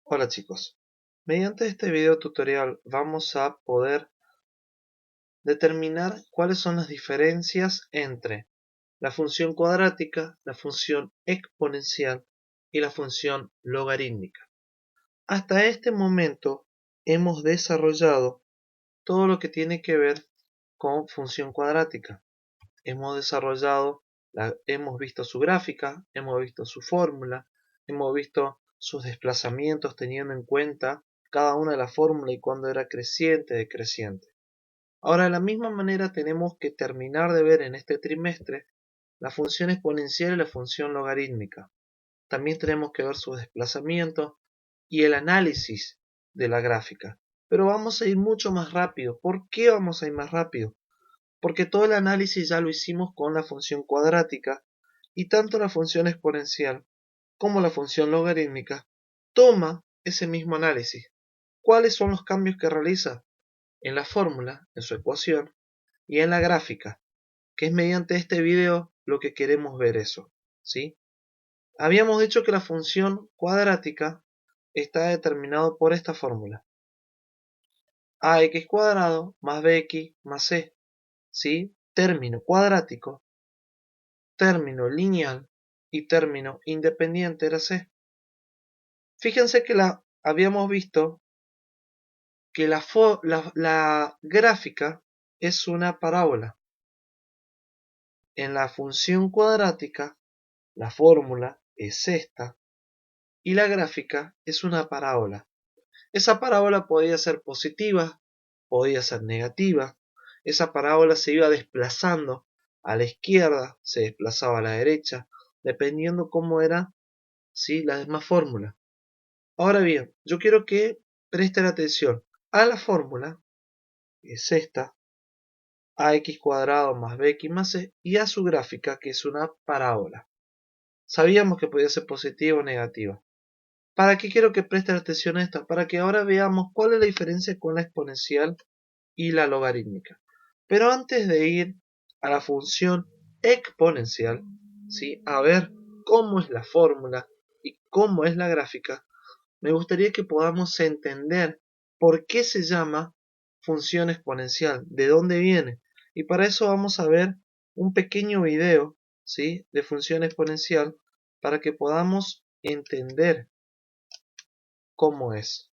Hola chicos, mediante este video tutorial vamos a poder determinar cuáles son las diferencias entre la función cuadrática, la función exponencial y la función logarítmica. Hasta este momento hemos desarrollado todo lo que tiene que ver con función cuadrática. Hemos visto su gráfica, hemos visto su fórmula, hemos visto sus desplazamientos teniendo en cuenta cada una de las fórmulas y cuándo era creciente, decreciente. Ahora, de la misma manera tenemos que terminar de ver en este trimestre la función exponencial y la función logarítmica. También tenemos que ver sus desplazamientos y el análisis de la gráfica. Pero vamos a ir mucho más rápido. ¿Por qué vamos a ir más rápido? Porque todo el análisis ya lo hicimos con la función cuadrática y tanto la función exponencial como la función logarítmica toma ese mismo análisis. ¿Cuáles son los cambios que realiza? En la fórmula, en su ecuación y en la gráfica, que es mediante este video lo que queremos ver eso, ¿sí? Habíamos dicho que la función cuadrática está determinado por esta fórmula: ax cuadrado más bx más c, ¿sí? Término cuadrático, término lineal y término independiente era c. Fíjense que habíamos visto que la gráfica es una parábola. En la función cuadrática, la fórmula es esta y la gráfica es una parábola. Esa parábola podía ser positiva, podía ser negativa. Esa parábola se iba desplazando a la izquierda, se desplazaba a la derecha, dependiendo cómo era, ¿sí?, la demás fórmula. Ahora bien, yo quiero que presten atención a la fórmula, que es esta, ax cuadrado más bx más c, y a su gráfica, que es una parábola. Sabíamos que podía ser positiva o negativa. ¿Para qué quiero que presten atención a esto? Para que ahora veamos cuál es la diferencia con la exponencial y la logarítmica. Pero antes de ir a la función exponencial, ¿sí?, a ver cómo es la fórmula y cómo es la gráfica, me gustaría que podamos entender por qué se llama función exponencial, de dónde viene. Y para eso vamos a ver un pequeño video, ¿sí?, de función exponencial para que podamos entender cómo es.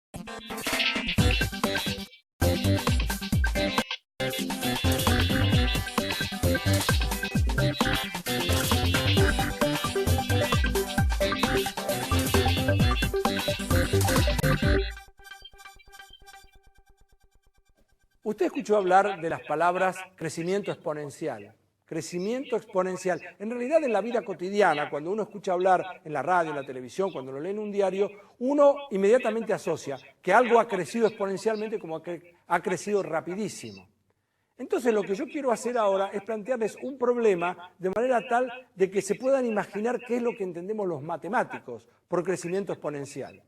Usted escuchó hablar de las palabras crecimiento exponencial. Crecimiento exponencial. En realidad, en la vida cotidiana, cuando uno escucha hablar en la radio, en la televisión, cuando lo lee en un diario, uno inmediatamente asocia que algo ha crecido exponencialmente como que ha crecido rapidísimo. Entonces, lo que yo quiero hacer ahora es plantearles un problema de manera tal de que se puedan imaginar qué es lo que entendemos los matemáticos por crecimiento exponencial.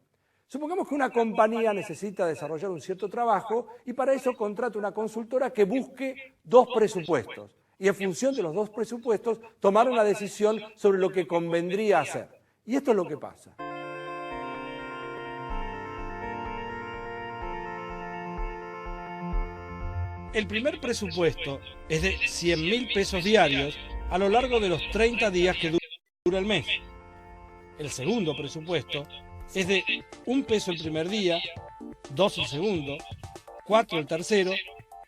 Supongamos que una compañía necesita desarrollar un cierto trabajo y para eso contrata una consultora que busque dos presupuestos y en función de los dos presupuestos tomar una decisión sobre lo que convendría hacer. Y esto es lo que pasa. El primer presupuesto es de 100.000 pesos diarios a lo largo de los 30 días que dura el mes. El segundo presupuesto es de 1 peso el primer día, 2 el segundo, 4 el tercero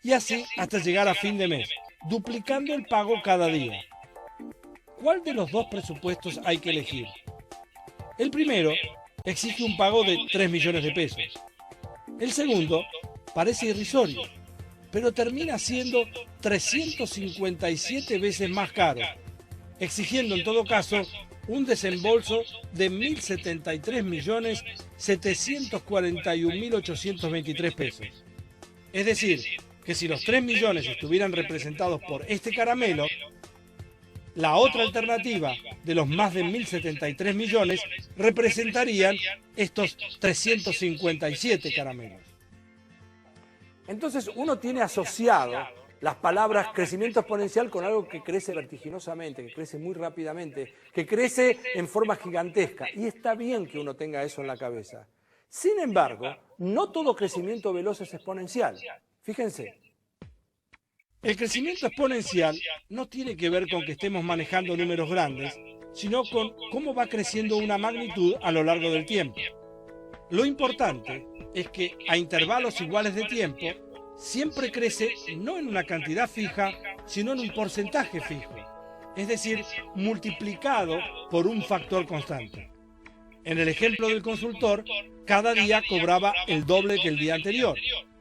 y así hasta llegar a fin de mes, duplicando el pago cada día. ¿Cuál de los dos presupuestos hay que elegir? El primero exige un pago de 3 millones de pesos. El segundo parece irrisorio, pero termina siendo 357 veces más caro, exigiendo en todo caso un desembolso de 1.073.741.823 pesos. Es decir, que si los 3 millones estuvieran representados por este caramelo, la otra alternativa de los más de 1.073 millones representarían estos 357 caramelos. Entonces uno tiene asociado las palabras crecimiento exponencial con algo que crece vertiginosamente, que crece muy rápidamente, que crece en forma gigantesca. Y está bien que uno tenga eso en la cabeza. Sin embargo, no todo crecimiento veloz es exponencial. Fíjense, el crecimiento exponencial no tiene que ver con que estemos manejando números grandes, sino con cómo va creciendo una magnitud a lo largo del tiempo. Lo importante es que a intervalos iguales de tiempo siempre crece no en una cantidad fija, sino en un porcentaje fijo, es decir, multiplicado por un factor constante. En el ejemplo del consultor, cada día cobraba el doble que el día anterior,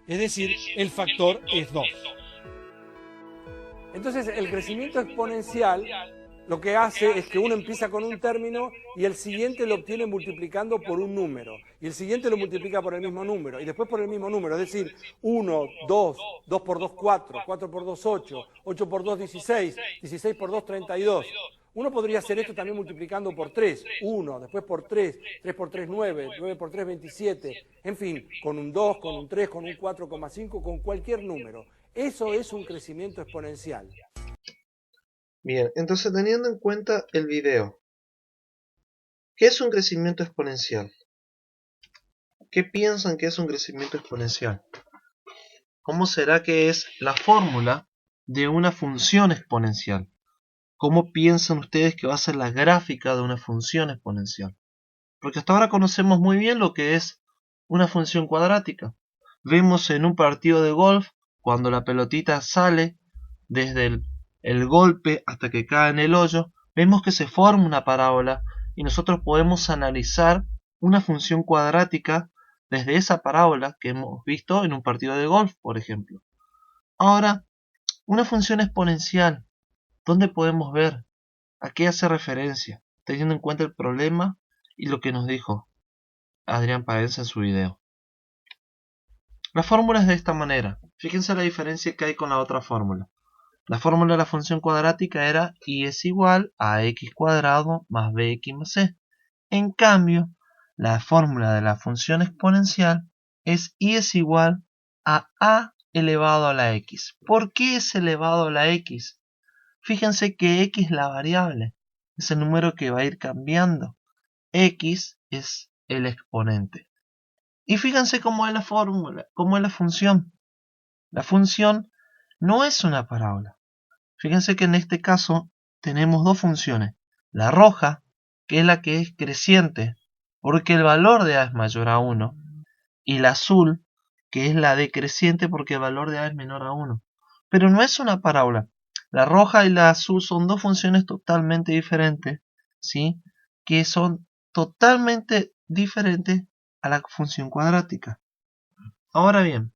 es decir, el factor es 2. Entonces, el crecimiento exponencial lo que hace es que uno empieza con un término y el siguiente lo obtiene multiplicando por un número. Y el siguiente lo multiplica por el mismo número. Y después por el mismo número. Es decir, 1, 2, 2 por 2, 4, 4 por 2, 8, 8 por 2, 16, 16 por 2, 32. Uno podría hacer esto también multiplicando por 3, 1, después por 3, 3 por 3, 9, 9 por 3, 27. En fin, con un 2, con un 3, con un 4,5, con cualquier número. Eso es un crecimiento exponencial. Bien, entonces teniendo en cuenta el video, ¿qué es un crecimiento exponencial? ¿Qué piensan que es un crecimiento exponencial? ¿Cómo será que es la fórmula de una función exponencial? ¿Cómo piensan ustedes que va a ser la gráfica de una función exponencial? Porque hasta ahora conocemos muy bien lo que es una función cuadrática. Vemos en un partido de golf, cuando la pelotita sale desde el golpe hasta que cae en el hoyo, vemos que se forma una parábola y nosotros podemos analizar una función cuadrática desde esa parábola que hemos visto en un partido de golf, por ejemplo. Ahora, una función exponencial, ¿dónde podemos ver? ¿A qué hace referencia? Teniendo en cuenta el problema y lo que nos dijo Adrián Paenza en su video. La fórmula es de esta manera. Fíjense la diferencia que hay con la otra fórmula. La fórmula de la función cuadrática era y es igual a x cuadrado más bx más c. En cambio, la fórmula de la función exponencial es y es igual a elevado a la x. ¿Por qué es elevado a la x? Fíjense que x es la variable, es el número que va a ir cambiando. X es el exponente. Y fíjense cómo es la fórmula, cómo es la función. La función no es una parábola. Fíjense que en este caso tenemos dos funciones. La roja, que es la que es creciente, porque el valor de a es mayor a 1. Y la azul, que es la decreciente, porque el valor de a es menor a 1. Pero no es una parábola. La roja y la azul son dos funciones totalmente diferentes, ¿sí? Que son totalmente diferentes a la función cuadrática. Ahora bien,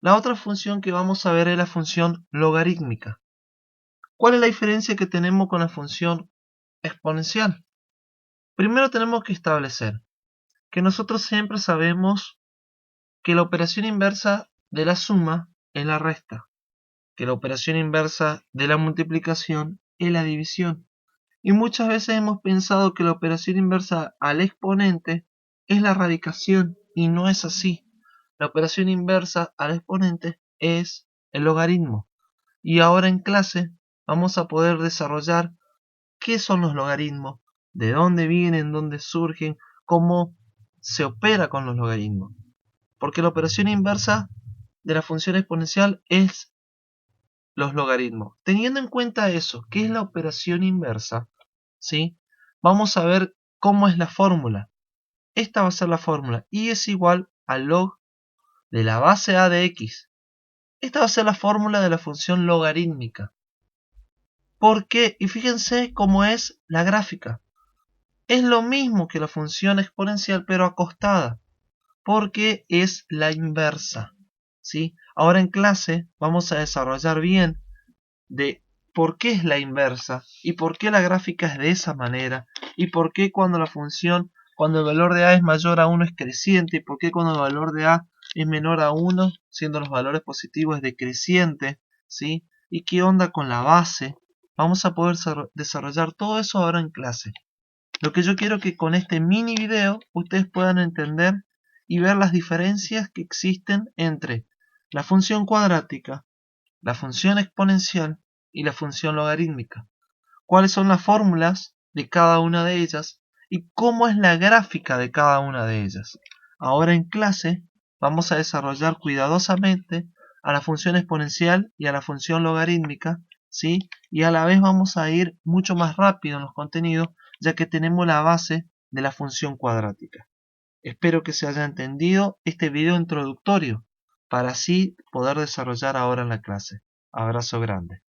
la otra función que vamos a ver es la función logarítmica. ¿Cuál es la diferencia que tenemos con la función exponencial? Primero tenemos que establecer que nosotros siempre sabemos que la operación inversa de la suma es la resta, que la operación inversa de la multiplicación es la división. Y muchas veces hemos pensado que la operación inversa al exponente es la radicación, y no es así. La operación inversa al exponente es el logaritmo. Y ahora en clase vamos a poder desarrollar qué son los logaritmos, de dónde vienen, dónde surgen, cómo se opera con los logaritmos. Porque la operación inversa de la función exponencial es los logaritmos. Teniendo en cuenta eso, ¿qué es la operación inversa? ¿Sí? Vamos a ver cómo es la fórmula. Esta va a ser la fórmula. Y es igual al log de la base a de x. Esta va a ser la fórmula de la función logarítmica. ¿Por qué? Y fíjense cómo es la gráfica. Es lo mismo que la función exponencial, pero acostada. Porque es la inversa. ¿Sí? Ahora en clase vamos a desarrollar bien de por qué es la inversa y por qué la gráfica es de esa manera y por qué cuando la función, cuando el valor de a es mayor a 1 es creciente y por qué cuando el valor de a es menor a 1, siendo los valores positivos es decreciente, ¿sí? Y qué onda con la base. Vamos a poder desarrollar todo eso ahora en clase. Lo que yo quiero que con este mini video ustedes puedan entender y ver las diferencias que existen entre la función cuadrática, la función exponencial y la función logarítmica. ¿Cuáles son las fórmulas de cada una de ellas? y cómo es la gráfica de cada una de ellas. Ahora en clase vamos a desarrollar cuidadosamente a la función exponencial y a la función logarítmica, ¿sí? Y a la vez vamos a ir mucho más rápido en los contenidos, ya que tenemos la base de la función cuadrática. Espero que se haya entendido este video introductorio para así poder desarrollar ahora en la clase. Abrazo grande.